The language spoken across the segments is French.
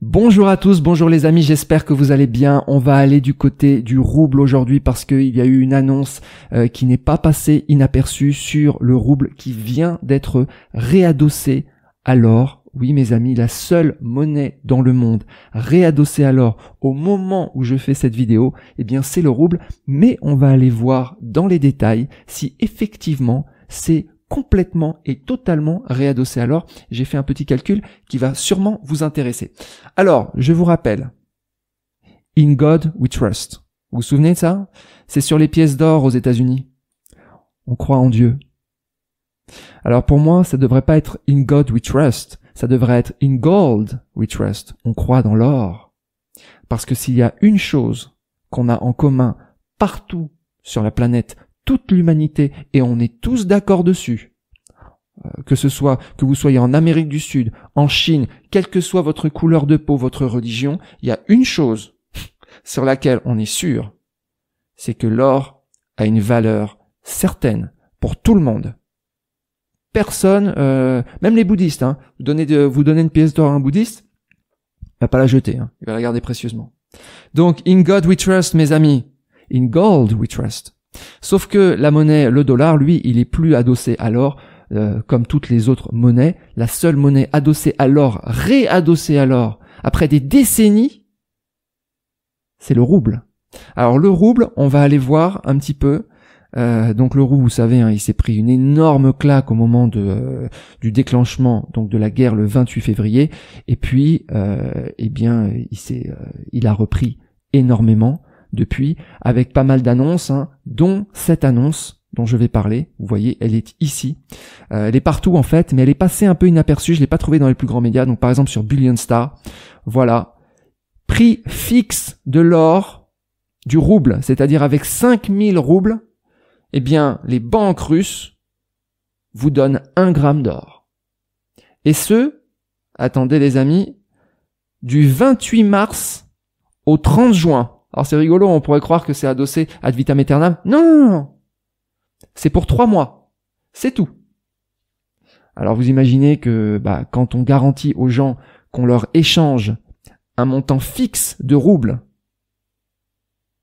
Bonjour à tous, bonjour les amis, j'espère que vous allez bien. On va aller du côté du rouble aujourd'hui parce qu'il y a eu une annonce qui n'est pas passée inaperçue sur le rouble qui vient d'être réadossé à l'or. Oui mes amis, la seule monnaie dans le monde réadossée à l'or au moment où je fais cette vidéo, eh bien c'est le rouble. Mais on va aller voir dans les détails si effectivement c'est complètement et totalement réadossé à l'or. J'ai fait un petit calcul qui va sûrement vous intéresser. Alors, je vous rappelle, In God We Trust. Vous vous souvenez de ça? C'est sur les pièces d'or aux États-Unis. On croit en Dieu. Alors pour moi, ça devrait pas être In God We Trust. Ça devrait être In Gold We Trust. On croit dans l'or. Parce que s'il y a une chose qu'on a en commun partout sur la planète, toute l'humanité, et on est tous d'accord dessus, que vous soyez en Amérique du Sud, en Chine, quelle que soit votre couleur de peau, votre religion, il y a une chose sur laquelle on est sûr, c'est que l'or a une valeur certaine pour tout le monde. Personne, même les bouddhistes, vous donnez une pièce d'or à un bouddhiste, il va pas la jeter, il va la garder précieusement. Donc, in God we trust, mes amis. In gold we trust. Sauf que la monnaie, le dollar, lui, il est plus adossé à l'or, comme toutes les autres monnaies. La seule monnaie adossée à l'or, réadossée à l'or, après des décennies, c'est le rouble. Alors le rouble, on va aller voir un petit peu. Donc le rouble, vous savez, il s'est pris une énorme claque au moment du déclenchement donc de la guerre le 28 février. Et puis, eh bien, il a repris énormément depuis, avec pas mal d'annonces, dont cette annonce dont je vais parler. Vous voyez, elle est ici. Elle est partout en fait, mais elle est passée un peu inaperçue. Je l'ai pas trouvée dans les plus grands médias. Donc par exemple sur Billion Star, voilà, prix fixe de l'or, du rouble, c'est-à-dire avec 5000 roubles, eh bien les banques russes vous donnent 1 gramme d'or. Et ce, attendez les amis, du 28 mars au 30 juin. Alors c'est rigolo, on pourrait croire que c'est adossé ad vitam aeternam. Non. C'est pour 3 mois. C'est tout. Alors vous imaginez que quand on garantit aux gens qu'on leur échange un montant fixe de roubles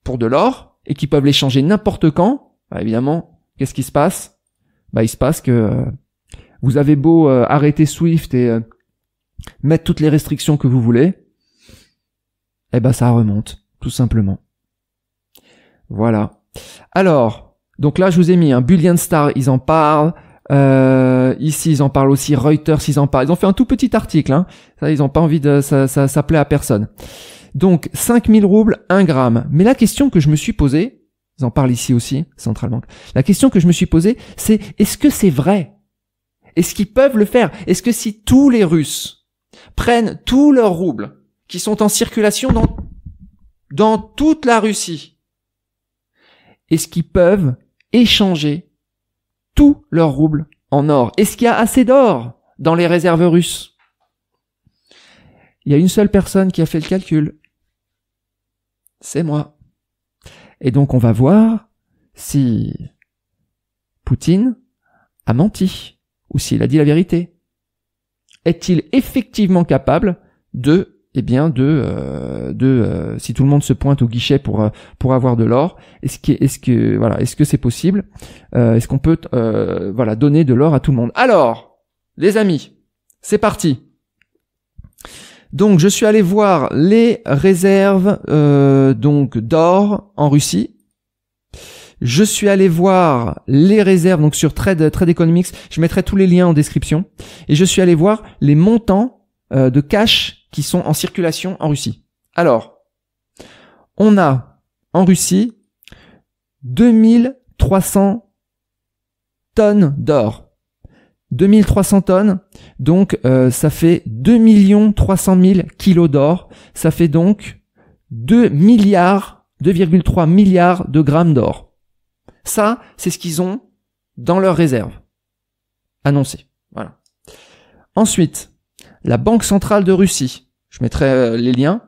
pour de l'or et qu'ils peuvent l'échanger n'importe quand, évidemment, qu'est-ce qui se passe? Il se passe que vous avez beau arrêter Swift et mettre toutes les restrictions que vous voulez, ça remonte. Tout simplement. Voilà. Alors, donc là, je vous ai mis un Bullion Star, ils en parlent. Ici, ils en parlent aussi. Reuters, ils en parlent. Ils ont fait un tout petit article. Ça, ils ont pas envie de... Ça plaît à personne. Donc, 5000 roubles, 1 gramme. Mais la question que je me suis posée, ils en parlent ici aussi, Central Bank. La question que je me suis posée, c'est est-ce que c'est vrai? Est-ce qu'ils peuvent le faire? Est-ce que si tous les Russes prennent tous leurs roubles qui sont en circulation dans toute la Russie, est-ce qu'ils peuvent échanger tous leurs roubles en or? Est-ce qu'il y a assez d'or dans les réserves russes? Il y a une seule personne qui a fait le calcul. C'est moi. Et donc on va voir si Poutine a menti ou s'il a dit la vérité. Est-il effectivement capable si tout le monde se pointe au guichet pour avoir de l'or, est-ce que c'est possible? Est-ce qu'on peut donner de l'or à tout le monde? Alors, les amis, c'est parti. Donc je suis allé voir les réserves d'or en Russie. Je suis allé voir les réserves donc sur Trade Economics, je mettrai tous les liens en description, et je suis allé voir les montants de cash qui sont en circulation en Russie. Alors, on a en Russie 2300 tonnes d'or. 2300 tonnes, donc ça fait 2 300 000 kilos d'or. Ça fait donc 2,3 milliards de grammes d'or. Ça, c'est ce qu'ils ont dans leurs réserves annoncées. Voilà. Ensuite, la Banque centrale de Russie, je mettrai les liens,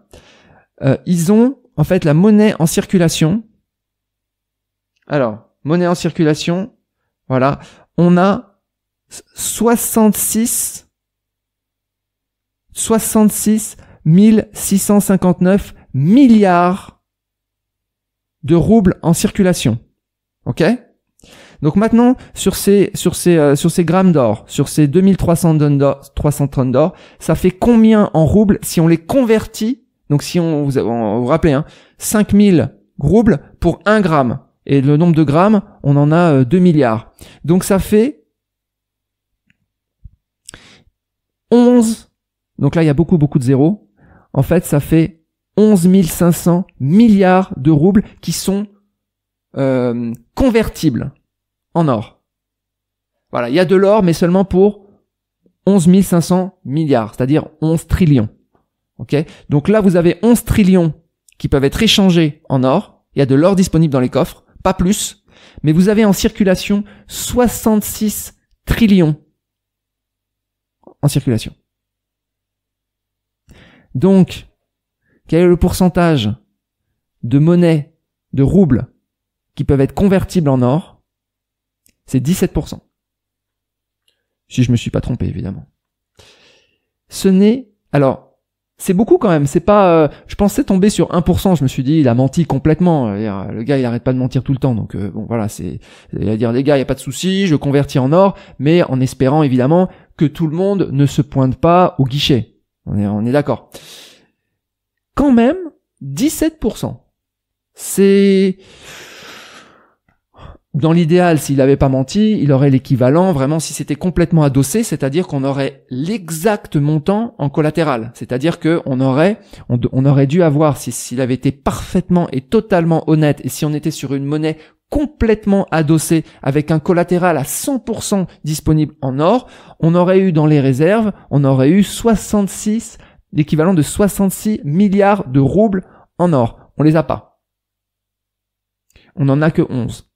ils ont en fait la monnaie en circulation. Alors, monnaie en circulation, voilà, on a 66 659 milliards de roubles en circulation. Ok? Donc maintenant, sur ces grammes d'or, sur ces 2300 tonnes d'or, ça fait combien en roubles si on les convertit? Donc si on vous rappelez, hein, 5000 roubles pour 1 gramme. Et le nombre de grammes, on en a 2 milliards. Donc ça fait 11. Donc là, il y a beaucoup de zéros. En fait, ça fait 11 500 milliards de roubles qui sont convertibles en or. Voilà, il y a de l'or, mais seulement pour 11 500 milliards, c'est-à-dire 11 trillions. Ok? Donc là, vous avez 11 trillions qui peuvent être échangés en or. Il y a de l'or disponible dans les coffres, pas plus. Mais vous avez en circulation 66 trillions en circulation. Donc, quel est le pourcentage de monnaie, de roubles, qui peuvent être convertibles en or? C'est 17%. Si je me suis pas trompé, évidemment. Alors, c'est beaucoup quand même, c'est pas, je pensais tomber sur 1%, je me suis dit, il a menti complètement, le gars il arrête pas de mentir tout le temps, donc bon voilà, il va dire les gars, il y a pas de souci, je convertis en or, mais en espérant évidemment que tout le monde ne se pointe pas au guichet. On est d'accord. Quand même, 17%. C'est... Dans l'idéal, s'il n'avait pas menti, il aurait l'équivalent vraiment si c'était complètement adossé, c'est-à-dire qu'on aurait l'exact montant en collatéral. C'est-à-dire que on aurait dû avoir, s'il avait été parfaitement et totalement honnête, et si on était sur une monnaie complètement adossée avec un collatéral à 100% disponible en or, on aurait eu dans les réserves, on aurait eu l'équivalent de 66 milliards de roubles en or. On les a pas. On n'en a que 11.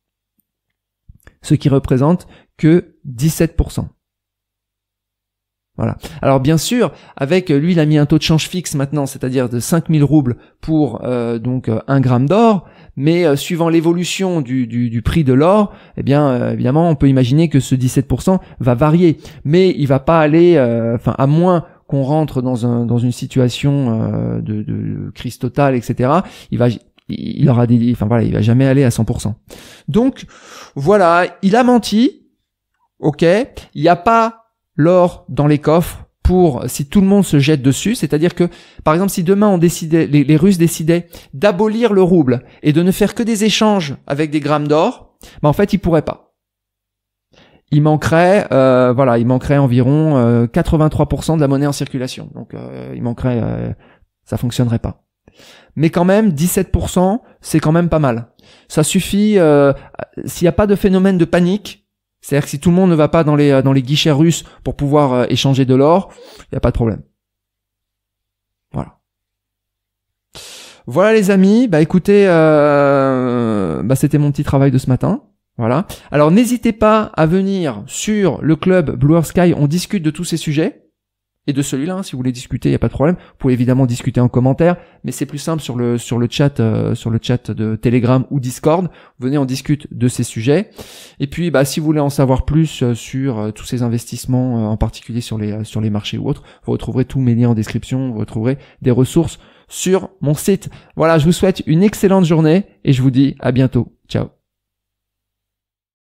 Ce qui représente que 17%. Voilà. Alors bien sûr, avec lui, il a mis un taux de change fixe maintenant, c'est-à-dire de 5000 roubles pour donc 1 gramme d'or, mais suivant l'évolution du prix de l'or, eh bien évidemment, on peut imaginer que ce 17% va varier, mais il va pas aller, à moins qu'on rentre dans une situation de crise totale, etc. Il va jamais aller à 100%. Donc, voilà, il a menti. Ok. Il n'y a pas l'or dans les coffres pour si tout le monde se jette dessus. C'est-à-dire que, par exemple, si demain les Russes décidaient d'abolir le rouble et de ne faire que des échanges avec des grammes d'or, en fait, ils pourraient pas. Il manquerait environ 83% de la monnaie en circulation. Donc, ça fonctionnerait pas. Mais quand même, 17%, c'est quand même pas mal. Ça suffit, s'il n'y a pas de phénomène de panique, c'est-à-dire que si tout le monde ne va pas dans les guichets russes pour pouvoir échanger de l'or, il n'y a pas de problème. Voilà. Voilà les amis, écoutez, c'était mon petit travail de ce matin. Voilà. Alors n'hésitez pas à venir sur le club Blue Earth Sky, on discute de tous ces sujets. Et de celui-là, si vous voulez discuter, il n'y a pas de problème. Vous pouvez évidemment discuter en commentaire, mais c'est plus simple sur le chat de Telegram ou Discord. Venez, on discute de ces sujets. Et puis, si vous voulez en savoir plus sur tous ces investissements, en particulier sur les marchés ou autres, vous retrouverez tous mes liens en description. Vous retrouverez des ressources sur mon site. Voilà, je vous souhaite une excellente journée et je vous dis à bientôt. Ciao.